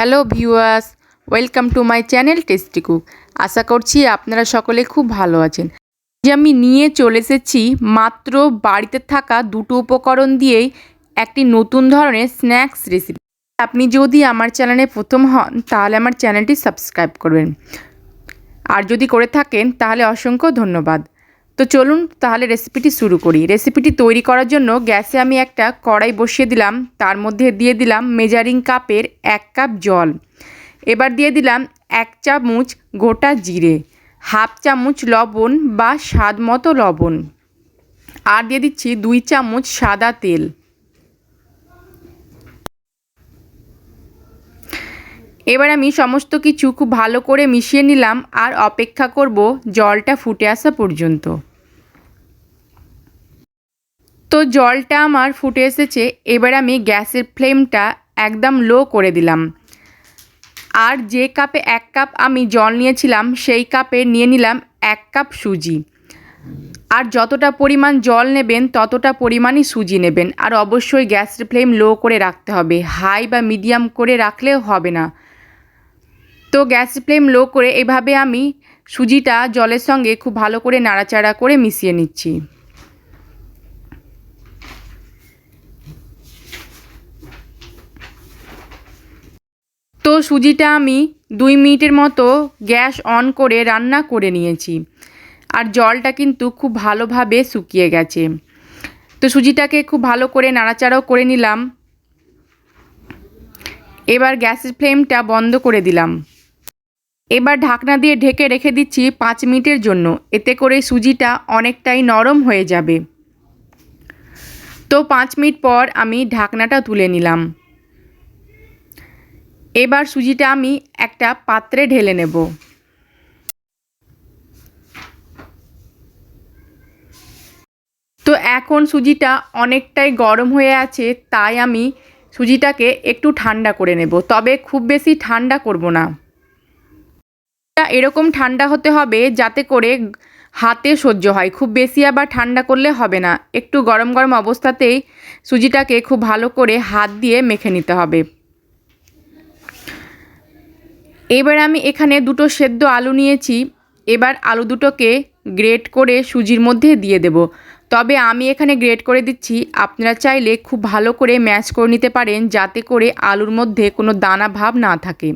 Hello viewers, welcome to my channel tasty cook. আশা করছি আপনারা সকলে খুব ভালো আছেন। যে আমি নিয়ে চলে এসেছি মাত্র বাড়িতে থাকা দুটো উপকরণ দিয়েই একটি নতুন ধরনের স্ন্যাক্স রেসিপি। আপনি যদি আমার চ্যানেলে প্রথম হন তাহলে আমার চ্যানেলটি সাবস্ক্রাইব করবেন, আর যদি করে থাকেন তাহলে অসংখ্য ধন্যবাদ। তো চলুন তাহলে রেসিপিটি শুরু করি। রেসিপিটি তৈরি করার জন্য গ্যাসে আমি একটা কড়াই বসিয়ে দিলাম, তার মধ্যে দিয়ে দিলাম মেজারিং কাপের 1 কাপ জল। এবার দিয়ে দিলাম 1 চামচ গোটা জিরে, হাফ চামচ লবণ বা স্বাদ মতো লবণ, আর দিয়ে দিচ্ছি 2 চামচ সাদা তেল। এবার আমি সমস্ত কিছু খুব ভালো করে মিশিয়ে নিলাম আর অপেক্ষা করব জলটা ফুটে আসা পর্যন্ত। তো জলটা আমার ফুটে এসেছে। এবার আমি গ্যাসের ফ্লেমটা একদম লো করে দিলাম, আর যে কাপে 1 কাপ আমি জল নিয়েছিলাম সেই কাপে নিয়ে নিলাম 1 কাপ সুজি। আর যতটা পরিমাণ জল নেবেন ততটা পরিমাণই সুজি নেবেন, আর অবশ্যই গ্যাসের ফ্লেম লো করে রাখতে হবে, হাই বা মিডিয়াম করে রাখলেও হবে না। তো গ্যাসের ফ্লেম লো করে এভাবে আমি সুজিটা জলের সঙ্গে খুব ভালো করে নাড়াচাড়া করে মিশিয়ে নিচ্ছি। তো সুজিটা আমি 2 মিনিটের মতো গ্যাস অন করে রান্না করে নিয়েছি, আর জলটা কিন্তু খুব ভালোভাবে শুকিয়ে গেছে। তো সুজিটাকে খুব ভালো করে নাড়াচাড়াও করে নিলাম। এবার গ্যাসের ফ্লেমটা বন্ধ করে দিলাম। এবার ঢাকনা দিয়ে ঢেকে রেখে দিচ্ছি 5 মিনিটের জন্য, এতে করে সুজিটা অনেকটাই নরম হয়ে যাবে। তো 5 মিনিট পর আমি ঢাকনাটা তুলে নিলাম। এবার সুজিটা আমি একটা পাত্রে ঢেলে নেব। তো এখন সুজিটা অনেকটাই গরম হয়ে আছে, তাই আমি সুজিটাকে একটু ঠান্ডা করে নেব, তবে খুব বেশি ঠান্ডা করব না। এরকম ঠান্ডা হতে হবে যাতে করে হাতে সহ্য হয়, খুব বেশি আবার ঠান্ডা করলে হবে না। একটু গরম গরম অবস্থাতেই সুজিটাকে খুব ভালো করে হাত দিয়ে মেখে নিতে হবে। এবার আমি এখানে দুটো সেদ্ধ আলু নিয়েছি। এবার আলু দুটোকে গ্রেট করে সুজির মধ্যে দিয়ে দেব, তবে আমি এখানে গ্রেট করে দিচ্ছি। আপনারা চাইলে খুব ভালো করে ম্যাশ করে নিতে পারেন, যাতে করে আলুর মধ্যে কোনো দানা ভাব না থাকে।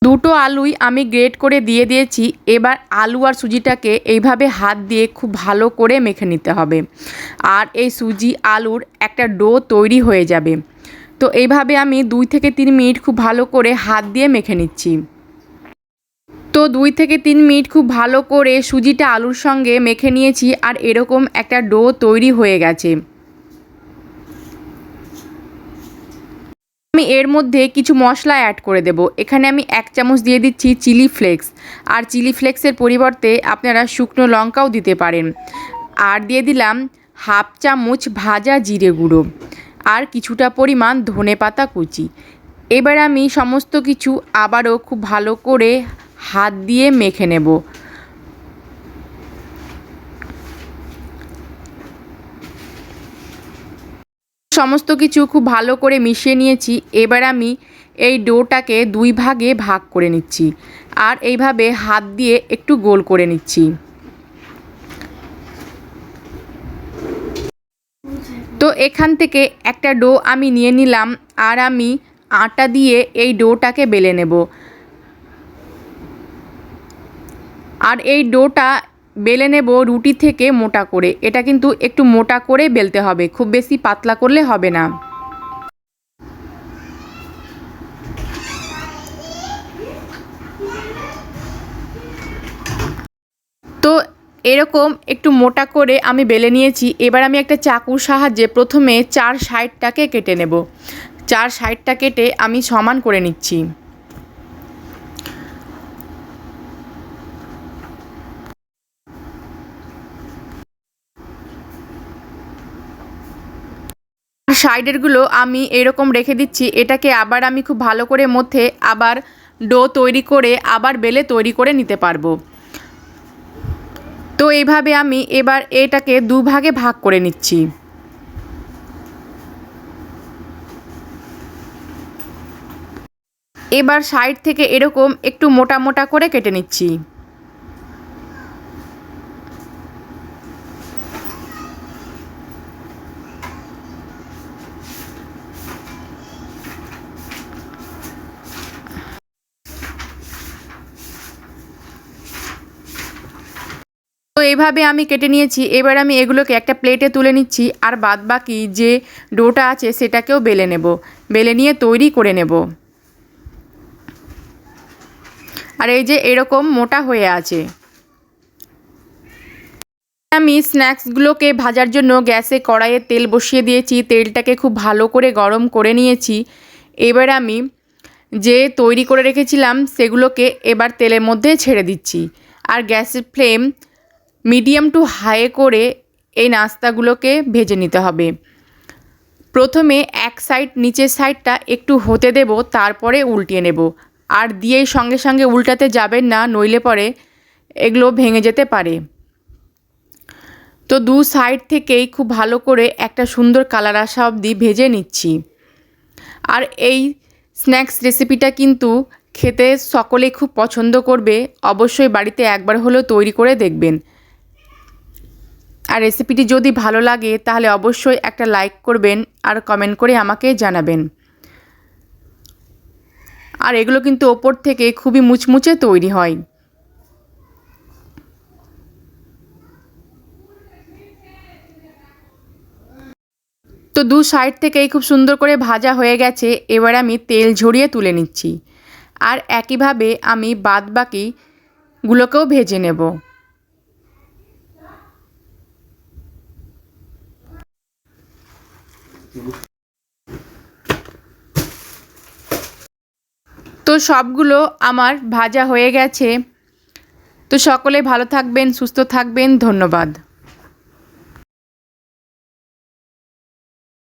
দুটো আলুই আমি গ্রেট করে দিয়ে দিয়েছি। এবার আলু আর সুজিটাকে এইভাবে হাত দিয়ে খুব ভালো করে মেখে নিতে হবে, আর এই সুজি আলুর একটা ডো তৈরি হয়ে যাবে। তো এইভাবে আমি 2 থেকে 3 মিনিট খুব ভালো করে হাত দিয়ে মেখে নিচ্ছি। তো 2 থেকে 3 মিনিট খুব ভালো করে সুজিটা আলুর সঙ্গে মেখে নিয়েছি, আর এরকম একটা ডো তৈরি হয়ে গেছে। আমি এর মধ্যে কিছু মশলা অ্যাড করে দেব। এখানে আমি 1 চামচ দিয়ে দিচ্ছি চিলি ফ্লেক্স, আর চিলি ফ্লেক্সের পরিবর্তে আপনারা শুকনো লঙ্কাও দিতে পারেন। আর দিয়ে দিলাম হাফ চামচ ভাজা জিরে গুঁড়ো, আর কিছুটা পরিমাণ ধনেপাতা কুচি। এবার আমি সমস্ত কিছু আবারও খুব ভালো করে হাত দিয়ে মেখে নেব। সমস্ত কিছু খুব ভালো করে মিশিয়ে নিয়েছি। এবার আমি এই ডোটাকে 2 ভাগে ভাগ করে নিচ্ছি, আর এইভাবে হাত দিয়ে একটু গোল করে নিচ্ছি। তো এখান থেকে একটা ডো আমি নিয়ে নিলাম, আর আমি আটা দিয়ে এই ডোটাকে বেলে নেব। আর এই ডোটা বেলে নেব রুটি থেকে মোটা করে। এটা কিন্তু একটু মোটা করে বেলতে হবে, খুব বেশি পাতলা করলে হবে না। তো এরকম একটু মোটা করে আমি বেলে নিয়েছি। এবার আমি একটা চাকুর সাহায্যে প্রথমে 4 সাইডটাকে কেটে নেব। 4 সাইডটা কেটে আমি সমান করে নিচ্ছি। সাইডেরগুলো আমি এরকম রেখে দিচ্ছি। এটাকে আবার আমি খুব ভালো করে মধ্যে আবার ডো তৈরি করে আবার বেলে তৈরি করে নিতে পারবো। তো এইভাবে আমি এবার এটাকে 2 ভাগে ভাগ করে নিচ্ছি। এবার সাইড থেকে এরকম একটু মোটা মোটা করে কেটে নিচ্ছি। তো এইভাবে আমি কেটে নিয়েছি। এবার আমি এগুলোকে একটা প্লেটে তুলে নিচ্ছি, আর বাদ বাকি যে ডোটা আছে সেটাকেও বেলে নেব, বেলে নিয়ে তৈরি করে নেব। আর এই যে এরকম মোটা হয়ে আছে। আমি স্ন্যাক্সগুলোকে ভাজার জন্য গ্যাসে কড়াইয়ে তেল বসিয়ে দিয়েছি, তেলটাকে খুব ভালো করে গরম করে নিয়েছি। এবার আমি যে তৈরি করে রেখেছিলাম সেগুলোকে এবার তেলের মধ্যে ছেড়ে দিচ্ছি, আর গ্যাসের ফ্লেম মিডিয়াম টু হাই করে এই নাস্তাগুলোকে ভেজে নিতে হবে। প্রথমে এক সাইড, নিচের সাইডটা একটু হতে দেব, তারপরে উল্টিয়ে নেব। আর দিয়েই সঙ্গে সঙ্গে উল্টাতে যাবেন না, নইলে পরে এগুলো ভেঙে যেতে পারে। তো দু সাইড থেকেই খুব ভালো করে একটা সুন্দর কালার আসা অবধি ভেজে নিচ্ছি। আর এই স্ন্যাক্স রেসিপিটা কিন্তু খেতে সকলেই খুব পছন্দ করবে। অবশ্যই বাড়িতে একবার হলেও তৈরি করে দেখবেন। আর রেসিপিটি যদি ভালো লাগে তাহলে অবশ্যই একটা লাইক করবেন আর কমেন্ট করে আমাকে জানাবেন। আর এগুলো কিন্তু ওপর থেকে খুবই মুচমুচে তৈরি হয়। তো দু সাইড থেকেই খুব সুন্দর করে ভাজা হয়ে গেছে। এবার আমি তেল ঝরিয়ে তুলে নিচ্ছি, আর একইভাবে আমি বাদ বাকিগুলোকেও ভেজে নেব। তো সবগুলো আমার ভাজা হয়ে গেছে। তো সকলে ভালো থাকবেন, সুস্থ থাকবেন। ধন্যবাদ।